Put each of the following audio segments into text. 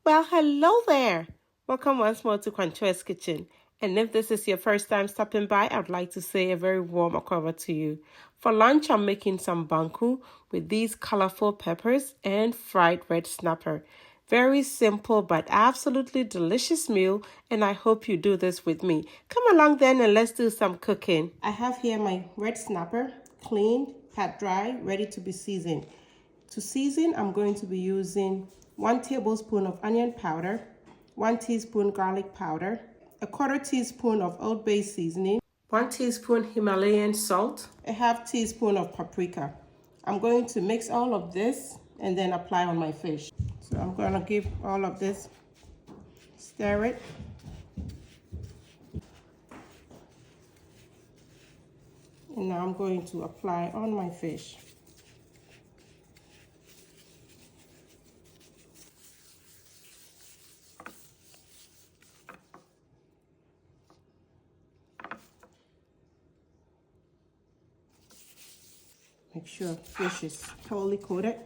Well, hello there. Welcome once more to Concho's Kitchen. And if this is your first time stopping by, I'd like to say a very warm welcome to you. For lunch, I'm making some banku with these colorful peppers and fried red snapper. Very simple but absolutely delicious meal, and I hope you do this with me. Come along then and let's do some cooking. I have here my red snapper, cleaned, pat dry, ready to be seasoned. To season, I'm going to be using 1 tablespoon of onion powder, 1 teaspoon garlic powder, a 1/4 teaspoon of Old Bay seasoning, 1 teaspoon Himalayan salt, a 1/2 teaspoon of paprika. I'm going to mix all of this and then apply on my fish. So I'm going to give all of this, stir it. And now I'm going to apply on my fish. Make sure fish is totally coated.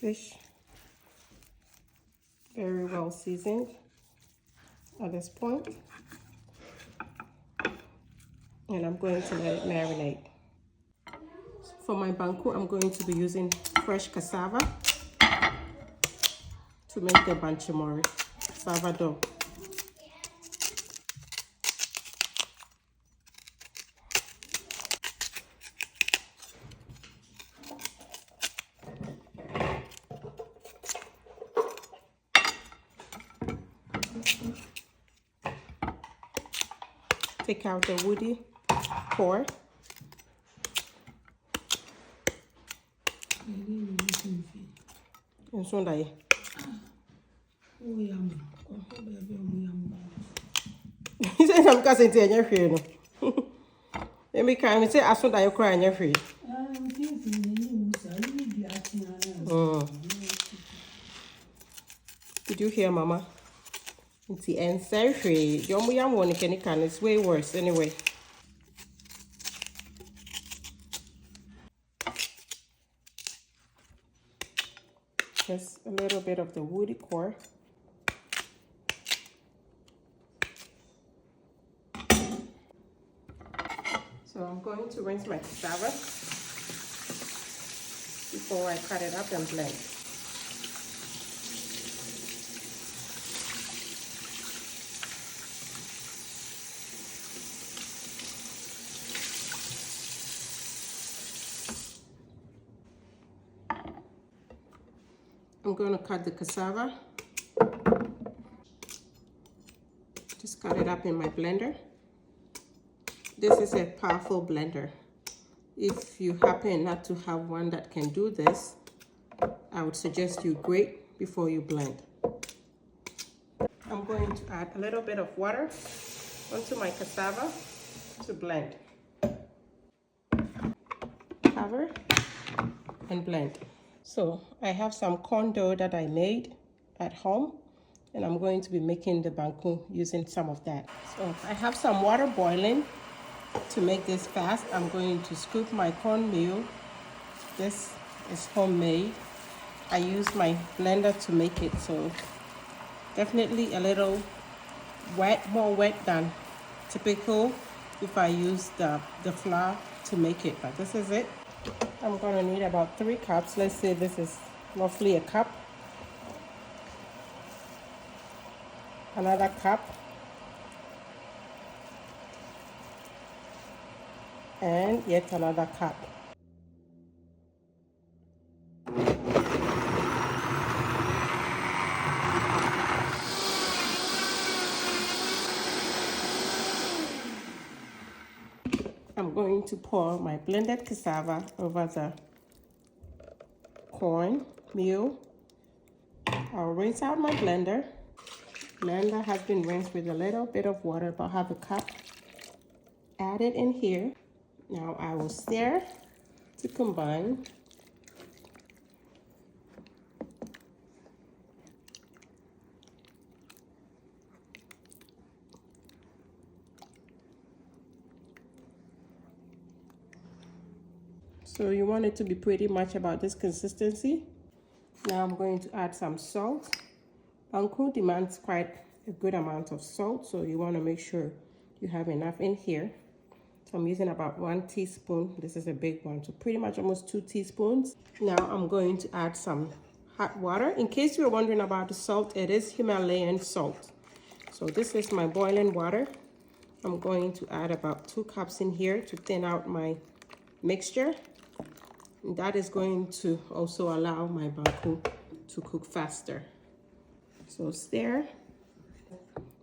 Fish very well seasoned at this point, and I'm going to let it marinate. For my banku, I'm going to be using fresh cassava to make the banchimori cassava dough. Take out the woody core. And so that he said I'm casting to your friend. Let me come and say, I saw that you're crying your free. Did you hear, Mama? It's the end. Sorry, free. Your mom won't can it's way worse anyway. Just a little bit of the woody core. So I'm going to rinse my cassava before I cut it up and blend. I'm going to cut the cassava. Just cut it up in my blender. This is a powerful blender. If you happen not to have one that can do this, I would suggest you grate before you blend. I'm going to add a little bit of water onto my cassava to blend. Cover and blend. So I have some corn dough that I made at home, and I'm going to be making the banku using some of that. So I have some water boiling. To make this fast, I'm going to scoop my cornmeal. This is homemade. I use my blender to make it, so definitely a little wet, more wet than typical if I use the flour to make it, but this is it. I'm going to need about 3 cups. Let's say this is roughly a cup. Another cup. And yet another cup. I'm going to pour my blended cassava over the corn meal. I'll rinse out my blender. Blender has been rinsed with a little bit of water, about 1/2 cup. Add it in here. Now I will stir to combine. So you want it to be pretty much about this consistency. Now I'm going to add some salt. Banku demands quite a good amount of salt, so you want to make sure you have enough in here. So I'm using about 1 teaspoon. This is a big one, so pretty much almost 2 teaspoons. Now I'm going to add some hot water. In case you're wondering about the salt, it is Himalayan salt. So this is my boiling water. I'm going to add about 2 cups in here to thin out my mixture. And that is going to also allow my banku to cook faster. So stir.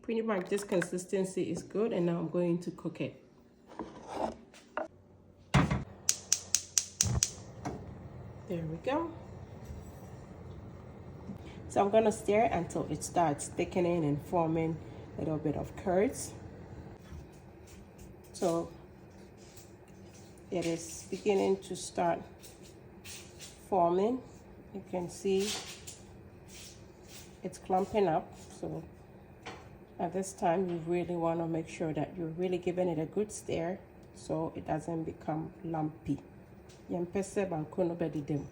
Pretty much this consistency is good, and now I'm going to cook it. There we go. So I'm gonna stir until it starts thickening and forming a little bit of curds. So it is beginning to start forming. You can see it's clumping up. So at this time, you really want to make sure that you're really giving it a good stir so it doesn't become lumpy. Yempese banku no bedi dem.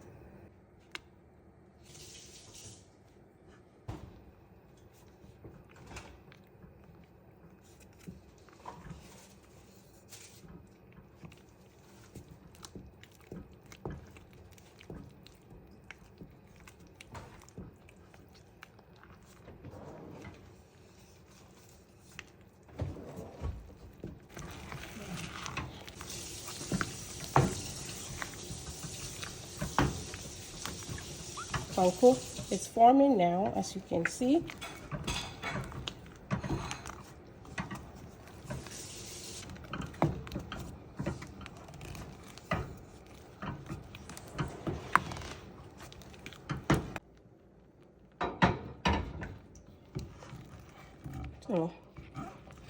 Banku is forming now, as you can see. So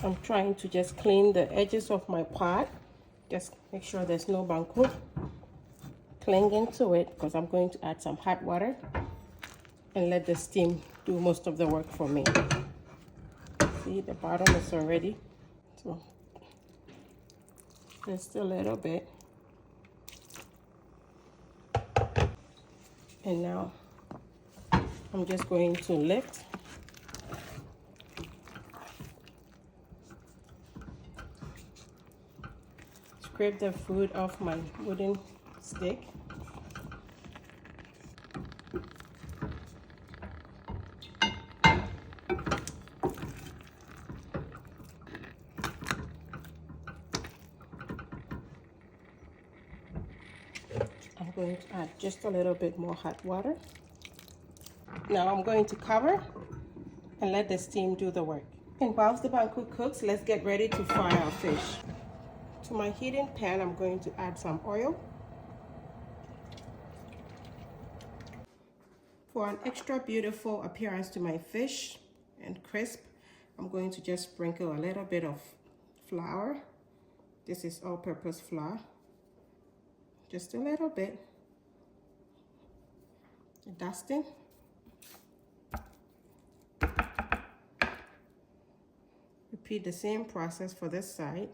I'm trying to just clean the edges of my pot. Just make sure there's no banku clinging to it, because I'm going to add some hot water and let the steam do most of the work for me. See, the bottom is already, so just a little bit. And now I'm just going to lift. Scrape the food off my wooden stick. I'm going to add just a little bit more hot water. Now I'm going to cover and let the steam do the work. And whilst the banku cooks, let's get ready to fry our fish. To my heating pan, I'm going to add some oil. For an extra beautiful appearance to my fish and crisp, I'm going to just sprinkle a little bit of flour. This is all-purpose flour. Just a little bit. Dusting. Repeat the same process for this side.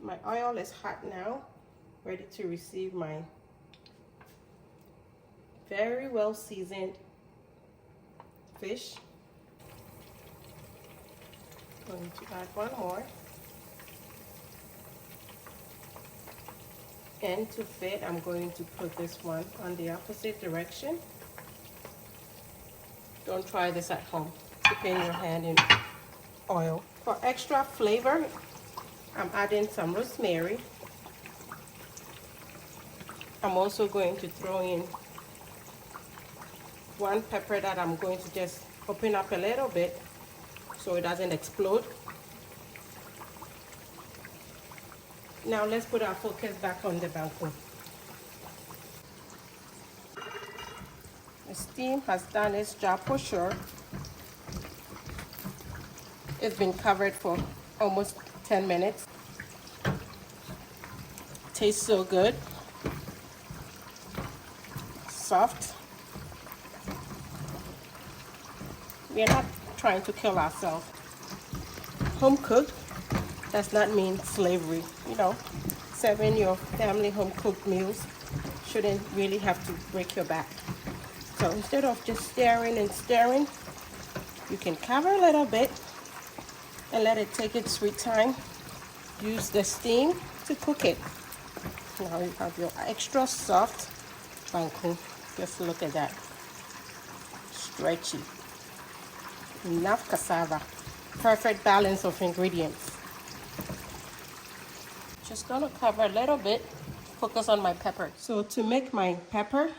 My oil is hot now, ready to receive my very well seasoned fish. I'm going to add one more. And to fit, I'm going to put this one on the opposite direction. Don't try this at home. Dip in your hand in oil. For extra flavor, I'm adding some rosemary. I'm also going to throw in one pepper that I'm going to just open up a little bit so it doesn't explode. Now let's put our focus back on the banku. The steam has done its job for sure. It's been covered for almost 10 minutes. Tastes so good. Soft. We're not trying to kill ourselves. Home cooked does not mean slavery. You know, serving your family home cooked meals shouldn't really have to break your back. So instead of just stirring and stirring, you can cover a little bit and let it take its sweet time. Use the steam to cook it. Now you have your extra soft banku. Just look at that. Stretchy. Enough cassava. Perfect balance of ingredients. Just gonna cover a little bit. Focus on my pepper. So to make my pepper,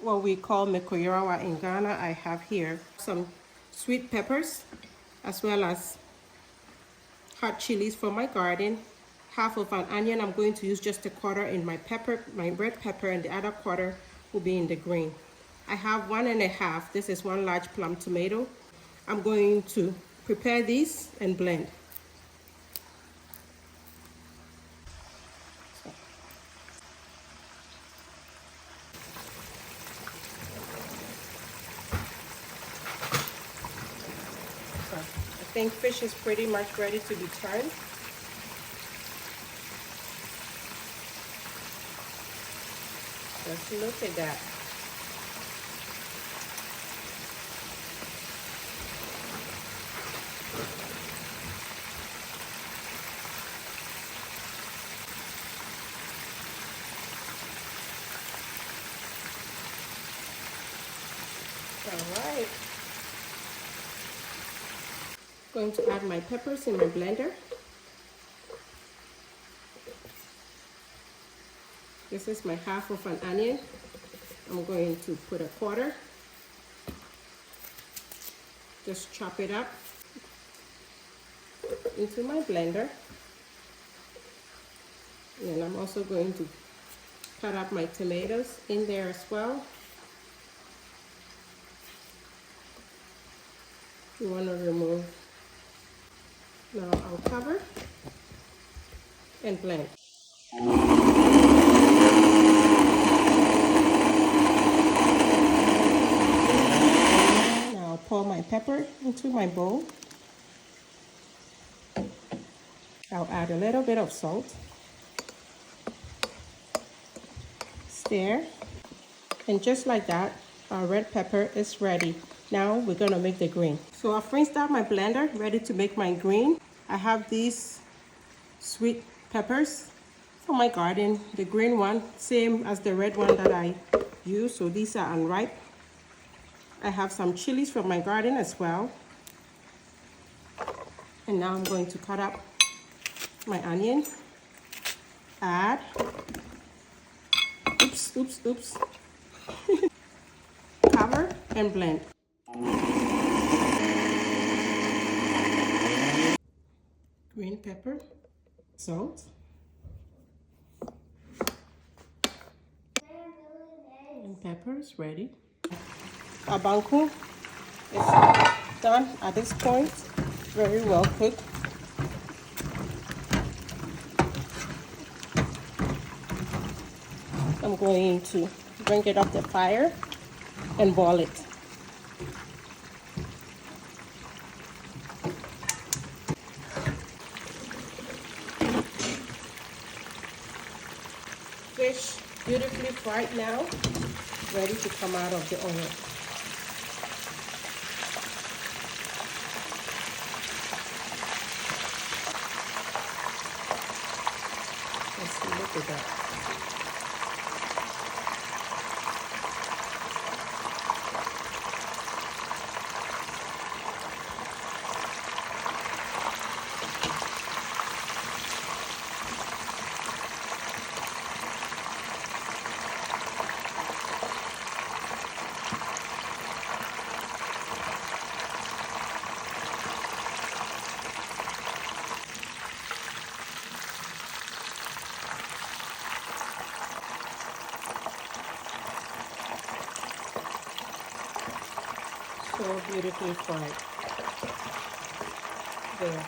what we call mekoyorawa in Ghana, I have here some sweet peppers as well as hot chilies from my garden. Half of an onion. I'm going to use just a quarter in my pepper, my red pepper, and the other quarter will be in the green. I have 1.5. This is 1 large plum tomato. I'm going to prepare these and blend. So I think fish is pretty much ready to be turned. Just look at that. All right. Going to add my peppers in my blender. This is my half of an onion. I'm going to put a quarter. Just chop it up into my blender. And I'm also going to cut up my tomatoes in there as well. You want to remove. Now I'll cover and blend. Now I'll pour my pepper into my bowl. I'll add a little bit of salt. Stir. And just like that, our red pepper is ready. Now we're gonna make the green. So I've rinsed out my blender, ready to make my green. I have these sweet peppers from my garden. The green one, same as the red one that I use, so these are unripe. I have some chilies from my garden as well. And now I'm going to cut up my onion. Add. Oops. Cover and blend. Green pepper, salt, and pepper is ready. Our banku is done at this point, very well cooked. I'm going to bring it up the fire and boil it. Fish beautifully fried now, ready to come out of the oil. Let's see, look at that. so beautifully fried. There.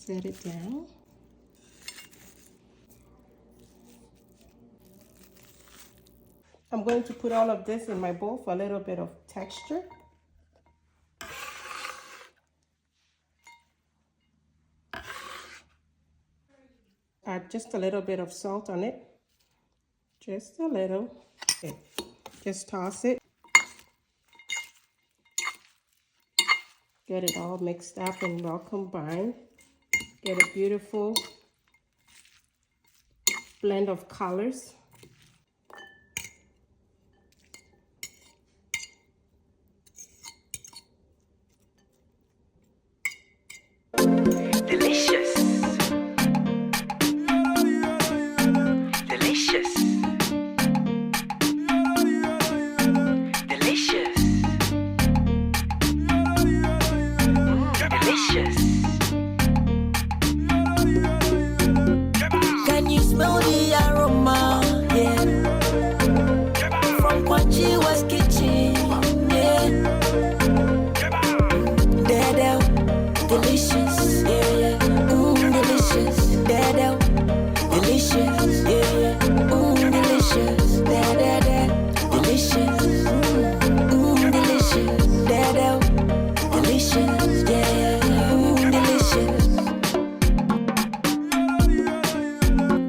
Set it down. I'm going to put all of this in my bowl for a little bit of texture. Add just a little bit of salt on it. Just a little. Okay. Just toss it. Get it all mixed up and well combined. Get a beautiful blend of colors. Delicious. Delicious. Delicious. Delicious. Can you smell the aroma? Yeah. From Kwachi West Kitchen. Yeah. There. Delicious. Yeah, yeah. Delicious. There. Delicious. Yeah, yeah. Delicious. There. Delicious. Delicious. There. Delicious. Yeah, yeah. Delicious.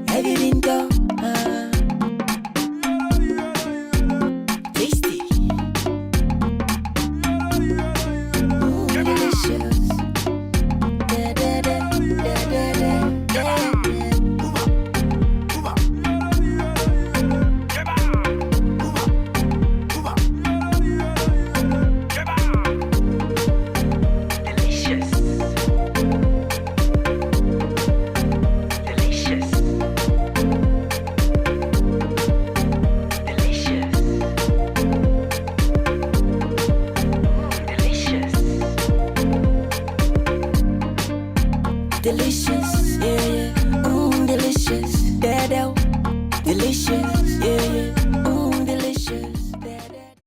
Have you been to? Tasty. Delicious. Delicious, yeah, yeah. Delicious, delicious.